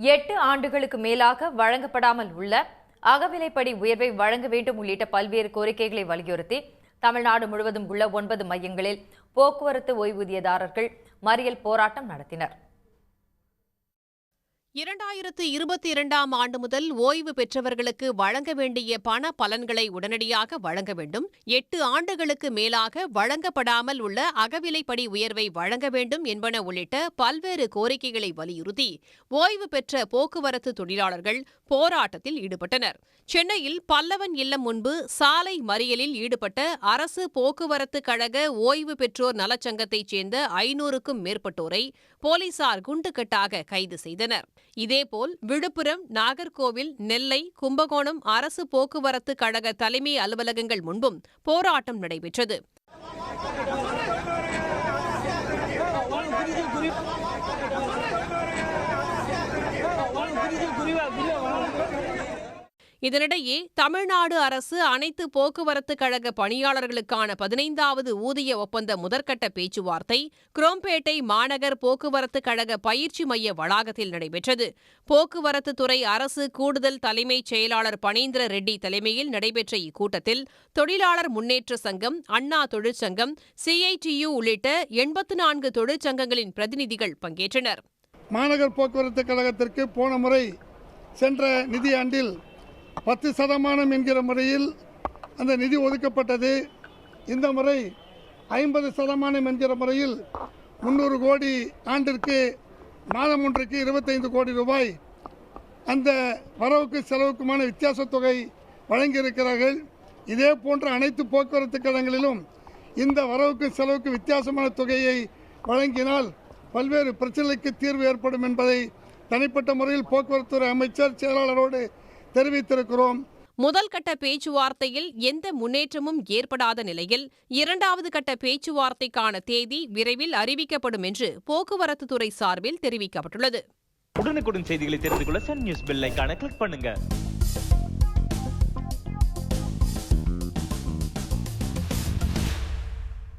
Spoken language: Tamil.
8 ஆண்டுகளுக்கு மேலாக வழங்கப்படாமல் உள்ள அகவிலைப்படி உயர்வை வழங்க வேண்டும் உள்ளிட்ட பல்வேறு கோரிக்கைகளை வலியுறுத்தி தமிழ்நாடு முழுவதும் உள்ள 9 மையங்களில் போக்குவரத்து ஓய்வூதியதாரர்கள் மறியல் போராட்டம் நடத்தினர். 2022ஆம் ஆண்டு முதல் ஓய்வு பெற்றவர்களுக்கு வழங்க வேண்டிய பண பலன்களை உடனடியாக வழங்க வேண்டும். 8 ஆண்டுகளுக்கு மேலாக வழங்கப்படாமல் உள்ள அகவிலைப்படி உயர்வை வழங்க வேண்டும் என்பன உள்ளிட்ட பல்வேறு கோரிக்கைகளை வலியுறுத்தி ஓய்வு பெற்ற போக்குவரத்து தொழிலாளர்கள் போராட்டத்தில் ஈடுபட்டனர். சென்னையில் பல்லவன் இல்லம் முன்பு சாலை மறியலில் ஈடுபட்ட அரசு போக்குவரத்து கழக ஓய்வு பெற்றோர் நலச்சங்கத்தைச் சேர்ந்த 500க்கும் மேற்பட்டோரை போலீசார் குண்டுகட்டாக கைது செய்தனர். இதேபோல் விழுப்புரம், நாகர்கோவில், நெல்லை, கும்பகோணம் அரசு போக்குவரத்து கழக தலைமை அலுவலகங்கள் முன்பும் போராட்டம் நடைபெற்றது. இதனிடையே தமிழ்நாடு அரசு அனைத்து போக்குவரத்து கழக பணியாளர்களுக்கான 15வது ஊதிய ஒப்பந்த முதற்கட்ட பேச்சுவார்த்தை குரோம்பேட்டை மாநகர் போக்குவரத்து கழக பயிற்சி மைய வளாகத்தில் நடைபெற்றது. போக்குவரத்து துறை அரசு கூடுதல் தலைமைச் செயலாளர் பனீந்திர ரெட்டி தலைமையில் நடைபெற்ற இக்கூட்டத்தில் தொழிலாளர் முன்னேற்ற சங்கம், அண்ணா தொழிற்சங்கம், CITU உள்ளிட்ட 84 தொழிற்சங்கங்களின் பிரதிநிதிகள் பங்கேற்றனர். மாநகர் போக்குவரத்து கழகத்திற்கு போன முறை சென்ற நிதியாண்டில் 10% என்கிற முறையில் அந்த நிதி ஒதுக்கப்பட்டது. இந்த முறை 50% என்கிற முறையில் 300 கோடி ஆண்டிற்கு மாதம் ஒன்றுக்கு 25 கோடி ரூபாய் அந்த வரவுக்கு செலவுக்குமான வித்தியாச தொகை வழங்கியிருக்கிறார்கள். இதே போன்ற அனைத்து போக்குவரத்து கழகங்களிலும் இந்த வரவுக்கு செலவுக்கு வித்தியாசமான தொகையை வழங்கினால் பல்வேறு பிரச்சனைகளுக்கு தீர்வு ஏற்படும் என்பதை தனிப்பட்ட முறையில் போக்குவரத்துறை அமைச்சர் செயலாளரோடு தெரிவித்திருக்கிறோம். முதல் கட்ட பேச்சுவார்த்தையில் எந்த முன்னேற்றமும் ஏற்படாத நிலையில் 2வது கட்ட பேச்சுவார்த்தைக்கான தேதி விரைவில் அறிவிக்கப்படும் என்று போக்குவரத்து துறை சார்பில் தெரிவிக்கப்பட்டுள்ளது. உடனுக்குடன் செய்திகளை தெரிந்து கொள்ள சன் நியூஸ் பெல் ஐகானை கிளிக் பண்ணுங்க.